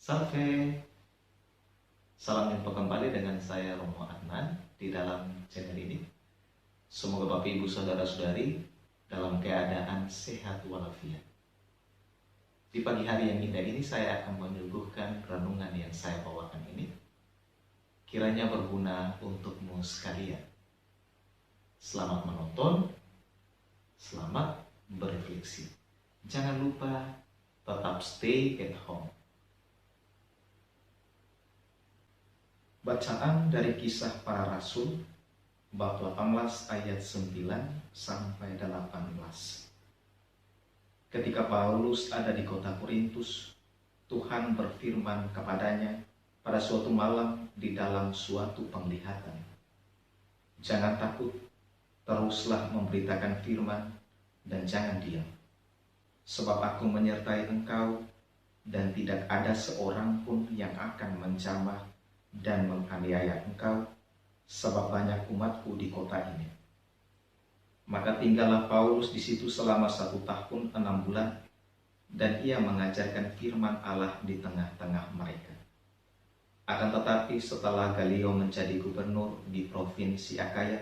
Salve, salam jumpa kembali dengan saya Romo Adnan di dalam channel ini. Semoga Bapak Ibu Saudara-saudari dalam keadaan sehat walafiat. Di pagi hari yang indah ini saya akan menyuguhkan renungan yang saya bawakan ini. Kiranya berguna untukmu sekalian. Selamat menonton, selamat berefleksi. Jangan lupa tetap stay at home. Bacaan dari Kisah Para Rasul bab 18 ayat 9 sampai 18. Ketika Paulus ada di kota Korintus, Tuhan berfirman kepadanya pada suatu malam di dalam suatu penglihatan. Jangan takut, teruslah memberitakan firman dan jangan diam. Sebab aku menyertai engkau dan tidak ada seorang pun yang akan menjamah dan menganiaya engkau, sebab banyak umatku di kota ini. Maka tinggallah Paulus di situ selama 1 tahun 6 bulan, dan ia mengajarkan firman Allah di tengah-tengah mereka. Akan tetapi setelah Galio menjadi gubernur di provinsi Akaya,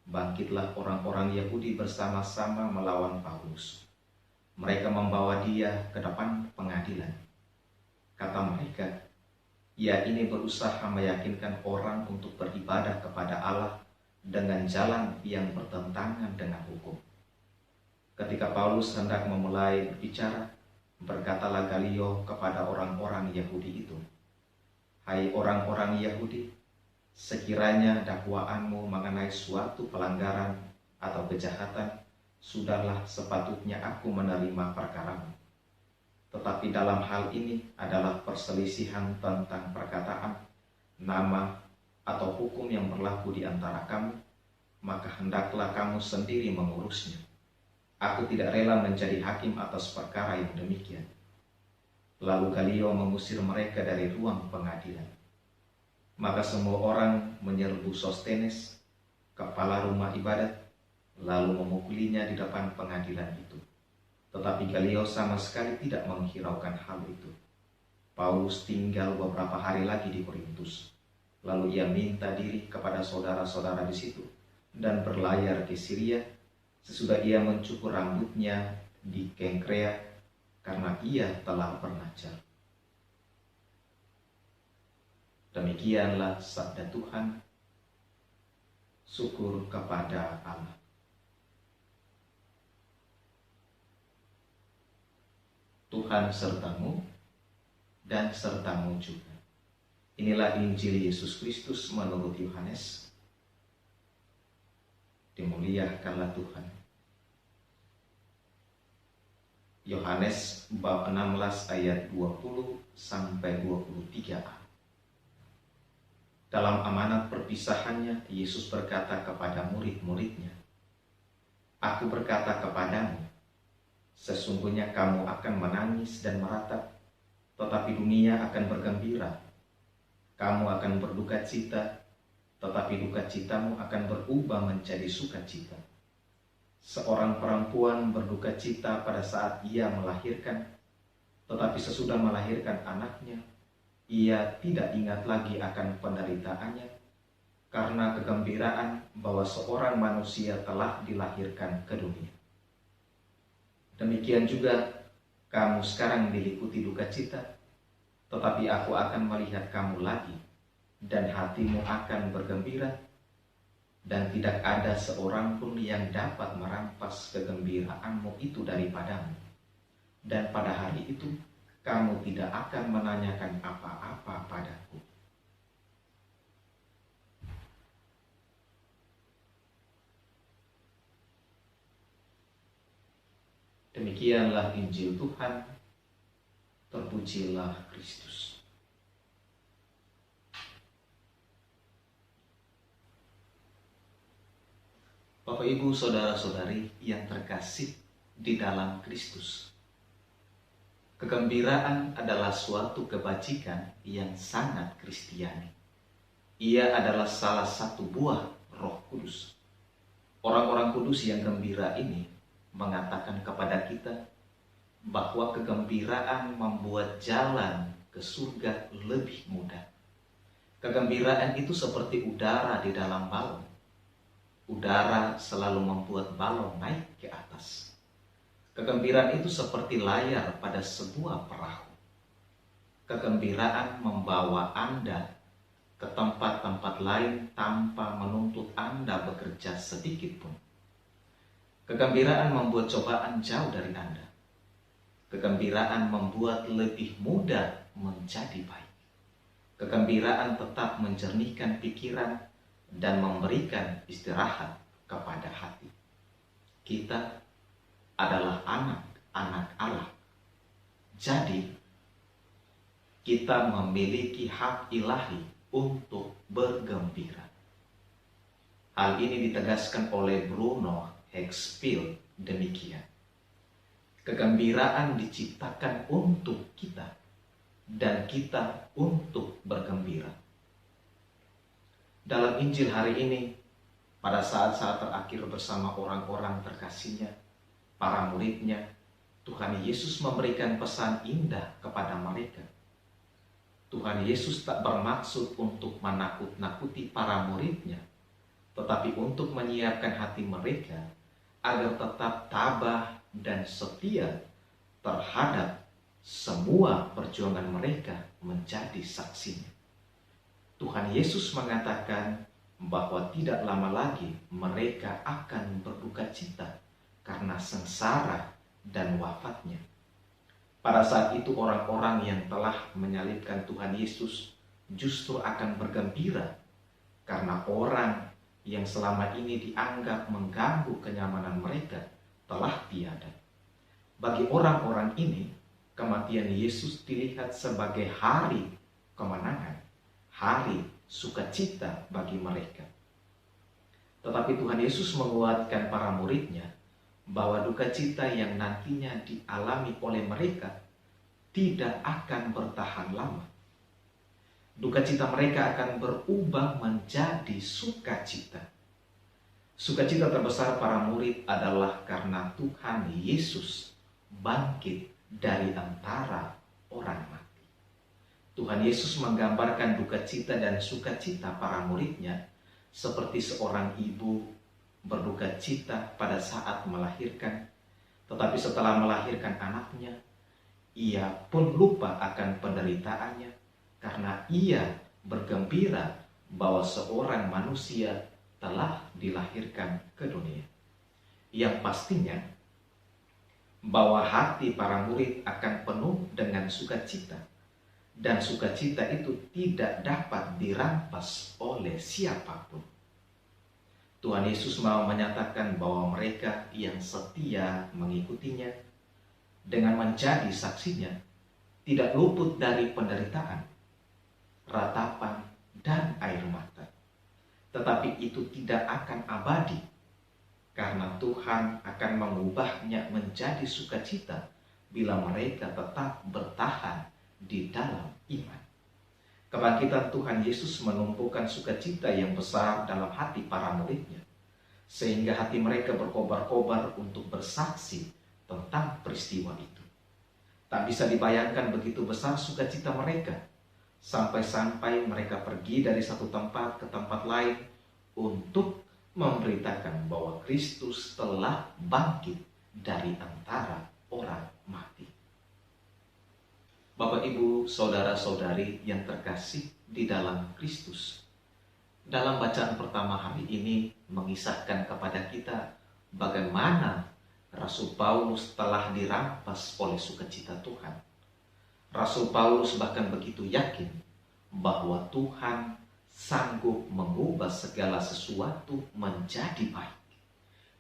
bangkitlah orang-orang Yahudi bersama-sama melawan Paulus. Mereka membawa dia ke depan pengadilan. Kata mereka, ia ini berusaha meyakinkan orang untuk beribadah kepada Allah dengan jalan yang bertentangan dengan hukum. Ketika Paulus hendak memulai berbicara, berkatalah Galio kepada orang-orang Yahudi itu, "Hai orang-orang Yahudi, sekiranya dakwaanmu mengenai suatu pelanggaran atau kejahatan, sudahlah sepatutnya aku menerima perkaramu. Tetapi dalam hal ini adalah perselisihan tentang perkataan, nama, atau hukum yang berlaku di antara kamu, maka hendaklah kamu sendiri mengurusnya. Aku tidak rela menjadi hakim atas perkara yang demikian." Lalu Galio mengusir mereka dari ruang pengadilan. Maka semua orang menyerbu Sostenes, kepala rumah ibadat, lalu memukulinya di depan pengadilan itu. Tetapi Galio sama sekali tidak menghiraukan hal itu. Paulus tinggal beberapa hari lagi di Korintus. Lalu ia minta diri kepada saudara-saudara di situ dan berlayar ke Syria sesudah ia mencukur rambutnya di Kengkrea karena ia telah bernajar. Demikianlah sabda Tuhan. Syukur kepada Allah. Tuhan sertamu dan sertamu juga. Inilah Injil Yesus Kristus menurut Yohanes. Dimuliakanlah Tuhan. Yohanes bab 16 ayat 20 sampai 23a. Dalam amanat perpisahannya, Yesus berkata kepada murid-muridnya, "Aku berkata kepadamu, sesungguhnya kamu akan menangis dan meratap, tetapi dunia akan bergembira. Kamu akan berduka cita, tetapi duka citamu akan berubah menjadi sukacita. Seorang perempuan berduka cita pada saat ia melahirkan, tetapi sesudah melahirkan anaknya, ia tidak ingat lagi akan penderitaannya, karena kegembiraan bahwa seorang manusia telah dilahirkan ke dunia. Demikian juga kamu sekarang diliputi duka cita, tetapi aku akan melihat kamu lagi, dan hatimu akan bergembira, dan tidak ada seorang pun yang dapat merampas kegembiraanmu itu daripadamu. Dan pada hari itu, kamu tidak akan menanyakan apa-apa padaku." Demikianlah Injil Tuhan. Terpujilah Kristus. Bapak Ibu Saudara-saudari yang terkasih di dalam Kristus, kegembiraan adalah suatu kebajikan yang sangat Kristiani. Ia adalah salah satu buah Roh Kudus. Orang-orang kudus yang gembira ini mengatakan kepada kita bahwa kegembiraan membuat jalan ke surga lebih mudah. Kegembiraan itu seperti udara di dalam balon. Udara selalu membuat balon naik ke atas. Kegembiraan itu seperti layar pada sebuah perahu. Kegembiraan membawa Anda ke tempat-tempat lain tanpa menuntut Anda bekerja sedikit pun. Kegembiraan membuat cobaan jauh dari Anda. Kegembiraan membuat lebih mudah menjadi baik. Kegembiraan tetap menjernihkan pikiran dan memberikan istirahat kepada hati. Kita adalah anak-anak Allah. Jadi, kita memiliki hak ilahi untuk bergembira. Hal ini ditegaskan oleh Bruno Hexfield demikian. Kegembiraan diciptakan untuk kita dan kita untuk bergembira. Dalam Injil hari ini, pada saat-saat terakhir bersama orang-orang terkasihnya, para muridnya, Tuhan Yesus memberikan pesan indah kepada mereka. Tuhan Yesus tak bermaksud untuk menakut-nakuti para muridnya, tetapi untuk menyiapkan hati mereka agar tetap tabah dan setia terhadap semua perjuangan mereka menjadi saksinya. Tuhan Yesus mengatakan bahwa tidak lama lagi mereka akan berduka cita karena sengsara dan wafatnya. Pada saat itu orang-orang yang telah menyalibkan Tuhan Yesus justru akan bergembira karena orang yang selama ini dianggap mengganggu kenyamanan mereka telah tiada. Bagi orang-orang ini, kematian Yesus dilihat sebagai hari kemenangan, hari sukacita bagi mereka. Tetapi Tuhan Yesus menguatkan para muridnya bahwa duka cita yang nantinya dialami oleh mereka tidak akan bertahan lama. Duka cita mereka akan berubah menjadi sukacita. Sukacita terbesar para murid adalah karena Tuhan Yesus bangkit dari antara orang mati. Tuhan Yesus menggambarkan duka cita dan sukacita para muridnya seperti seorang ibu berduka cita pada saat melahirkan, tetapi setelah melahirkan anaknya, ia pun lupa akan penderitaannya karena ia bergembira bahwa seorang manusia telah dilahirkan ke dunia. Yang pastinya, bahwa hati para murid akan penuh dengan sukacita, dan sukacita itu tidak dapat dirampas oleh siapapun. Tuhan Yesus mau menyatakan bahwa mereka yang setia mengikutinya dengan menjadi saksinya tidak luput dari penderitaan, ratapan, dan air mata. Tetapi itu tidak akan abadi, karena Tuhan akan mengubahnya menjadi sukacita bila mereka tetap bertahan di dalam iman. Kebangkitan Tuhan Yesus menumpukan sukacita yang besar dalam hati para muridnya, sehingga hati mereka berkobar-kobar untuk bersaksi tentang peristiwa itu. Tak bisa dibayangkan begitu besar sukacita mereka, sampai-sampai mereka pergi dari satu tempat ke tempat lain untuk memberitakan bahwa Kristus telah bangkit dari antara orang mati. Bapak, Ibu, saudara-saudari yang terkasih di dalam Kristus, dalam bacaan pertama hari ini mengisahkan kepada kita bagaimana Rasul Paulus telah dirampas oleh sukacita Tuhan. Rasul Paulus bahkan begitu yakin bahwa Tuhan sanggup mengubah segala sesuatu menjadi baik.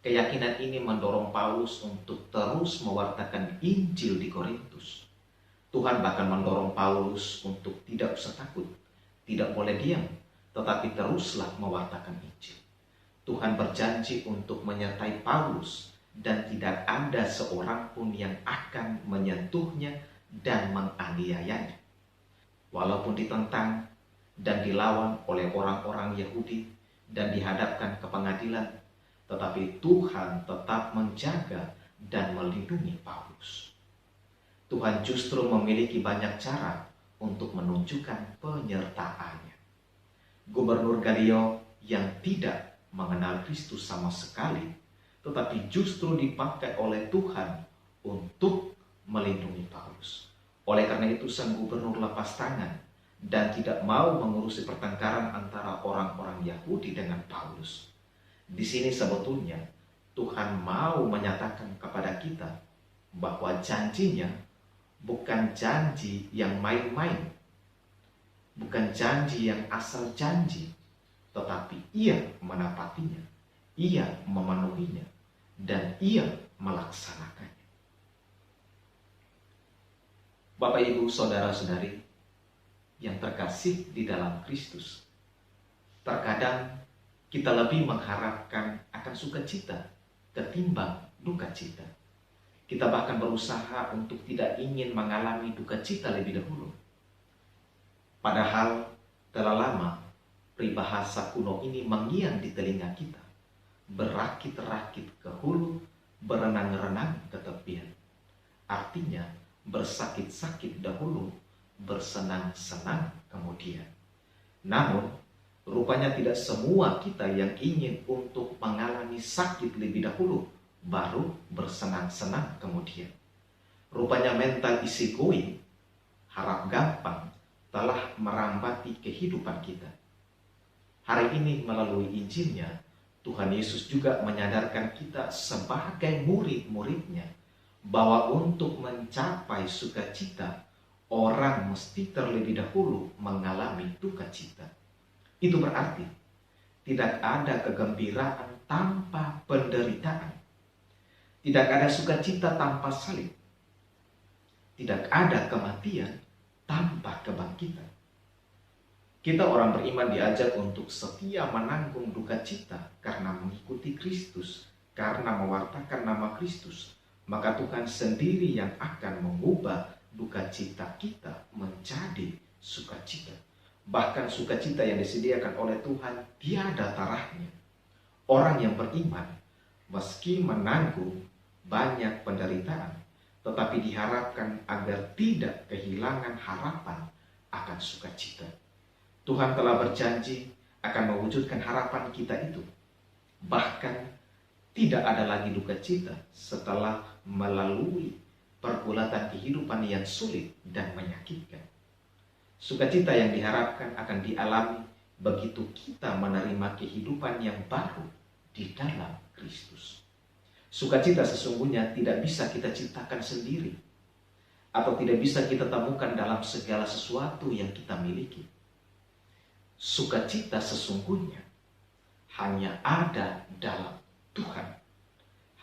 Keyakinan ini mendorong Paulus untuk terus mewartakan Injil di Korintus. Tuhan bahkan mendorong Paulus untuk tidak usah takut, tidak boleh diam, tetapi teruslah mewartakan Injil. Tuhan berjanji untuk menyertai Paulus dan tidak ada seorang pun yang akan menyentuhnya dan menganiayanya. Walaupun ditentang dan dilawan oleh orang-orang Yahudi dan dihadapkan ke pengadilan, tetapi Tuhan tetap menjaga dan melindungi Paulus. Tuhan justru memiliki banyak cara untuk menunjukkan penyertaannya. Gubernur Galio yang tidak mengenal Kristus sama sekali, tetapi justru dipakai oleh Tuhan untuk melindungi Paulus. Oleh karena itu sang gubernur lepas tangan dan tidak mau mengurusi pertengkaran antara orang-orang Yahudi dengan Paulus. Di sini sebetulnya Tuhan mau menyatakan kepada kita bahwa janjinya bukan janji yang main-main, bukan janji yang asal janji, tetapi ia menepatinya, ia memenuhinya, dan ia melaksanakannya. Bapak, Ibu, Saudara-saudari yang terkasih di dalam Kristus, terkadang kita lebih mengharapkan akan sukacita ketimbang duka cita. Kita bahkan berusaha untuk tidak ingin mengalami duka cita lebih dahulu. Padahal telah lama peribahasa kuno ini mengiang di telinga kita. Berakit-rakit ke hulu, berenang-renang ke tepian. Artinya bersakit-sakit dahulu, bersenang-senang kemudian. Namun, rupanya tidak semua kita yang ingin untuk mengalami sakit lebih dahulu, baru bersenang-senang kemudian. Rupanya mental isegoing, harap gampang, telah merambati kehidupan kita. Hari ini melalui Injilnya, Tuhan Yesus juga menyadarkan kita sebagai murid-muridnya bahwa untuk mencapai sukacita, orang mesti terlebih dahulu mengalami duka cita. Itu berarti tidak ada kegembiraan tanpa penderitaan. Tidak ada sukacita tanpa salib. Tidak ada kematian tanpa kebangkitan. Kita orang beriman diajak untuk setia menanggung duka cita karena mengikuti Kristus, karena mewartakan nama Kristus. Maka Tuhan sendiri yang akan mengubah duka cita kita menjadi sukacita. Bahkan sukacita yang disediakan oleh Tuhan tiada tarahnya. Orang yang beriman meski menanggung banyak penderitaan, tetapi diharapkan agar tidak kehilangan harapan akan sukacita. Tuhan telah berjanji akan mewujudkan harapan kita itu. Bahkan tidak ada lagi duka cita setelah melalui pergulatan kehidupan yang sulit dan menyakitkan. Sukacita yang diharapkan akan dialami begitu kita menerima kehidupan yang baru di dalam Kristus. Sukacita sesungguhnya tidak bisa kita ciptakan sendiri, atau tidak bisa kita temukan dalam segala sesuatu yang kita miliki. Sukacita sesungguhnya hanya ada dalam Tuhan,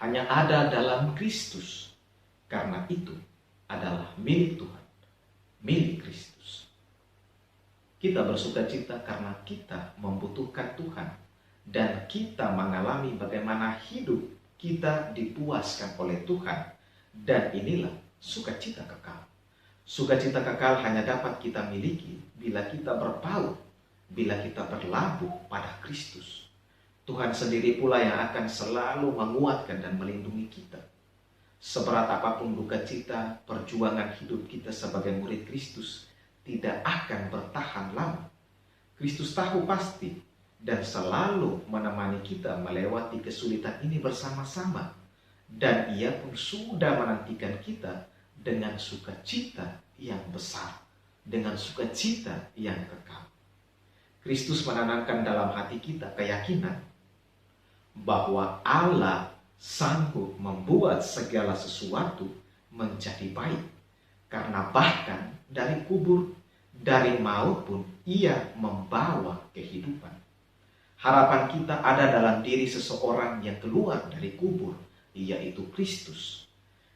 hanya ada dalam Kristus. Karena itu adalah milik Tuhan, milik Kristus. Kita bersukacita karena kita membutuhkan Tuhan, dan kita mengalami bagaimana hidup kita dipuaskan oleh Tuhan, dan inilah sukacita kekal. Sukacita kekal hanya dapat kita miliki bila kita berpaut, bila kita berlabuh pada Kristus. Tuhan sendiri pula yang akan selalu menguatkan dan melindungi kita. Seberat apapun duka cita, perjuangan hidup kita sebagai murid Kristus tidak akan bertahan lama. Kristus tahu pasti dan selalu menemani kita melewati kesulitan ini bersama-sama. Dan ia pun sudah menantikan kita dengan sukacita yang besar, dengan sukacita yang kekal. Kristus menanamkan dalam hati kita keyakinan bahwa Allah sanggup membuat segala sesuatu menjadi baik. Karena bahkan dari kubur, dari maut pun ia membawa kehidupan. Harapan kita ada dalam diri seseorang yang keluar dari kubur, yaitu Kristus.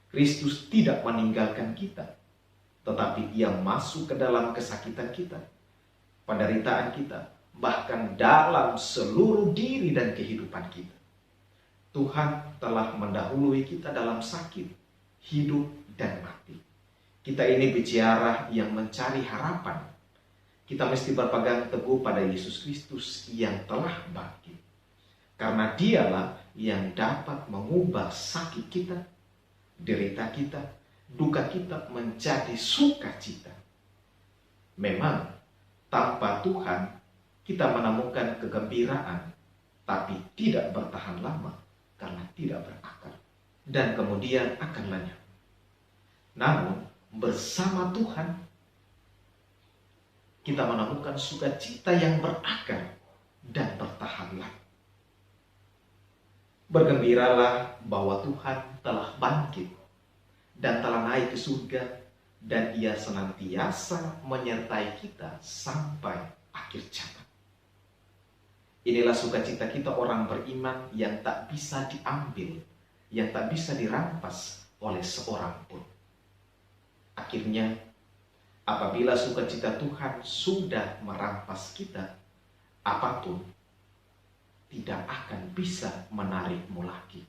Kristus tidak meninggalkan kita, tetapi ia masuk ke dalam kesakitan kita, penderitaan kita, bahkan dalam seluruh diri dan kehidupan kita. Tuhan telah mendahului kita dalam sakit, hidup, dan mati. Kita ini bicara yang mencari harapan. Kita mesti berpegang teguh pada Yesus Kristus yang telah bangkit. Karena dialah yang dapat mengubah sakit kita, derita kita, duka kita menjadi sukacita. Memang tanpa Tuhan kita menemukan kegembiraan, tapi tidak bertahan lama karena tidak berakar dan kemudian akan lenyap. Namun bersama Tuhan kita menemukan sukacita yang berakar dan bertahan lama. Bergembiralah bahwa Tuhan telah bangkit dan telah naik ke surga, dan Ia senantiasa menyertai kita sampai akhir zaman. Inilah sukacita kita orang beriman yang tak bisa diambil, yang tak bisa dirampas oleh seorang pun. Akhirnya, apabila sukacita Tuhan sudah merampas kita, apapun tidak akan bisa menarikmu lagi.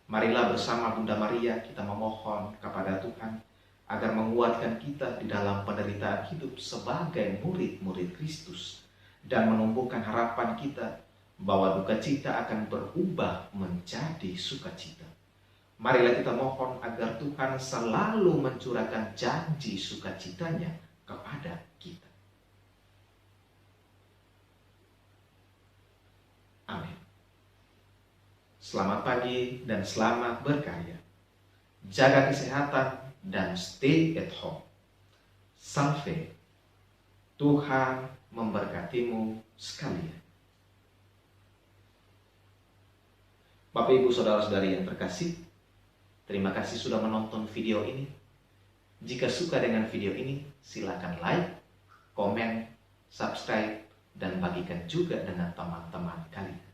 Marilah bersama Bunda Maria kita memohon kepada Tuhan agar menguatkan kita di dalam penderitaan hidup sebagai murid-murid Kristus dan menumbuhkan harapan kita bahwa duka cita akan berubah menjadi sukacita. Marilah kita mohon agar Tuhan selalu mencurahkan janji sukacitanya kepada kita. Amin. Selamat pagi dan selamat berkarya. Jaga kesehatan dan stay at home. Salve. Tuhan memberkatimu sekalian. Bapak, Ibu, Saudara-saudari yang terkasih, terima kasih sudah menonton video ini. Jika suka dengan video ini, silakan like, komen, subscribe, dan bagikan juga dengan teman-teman kalian.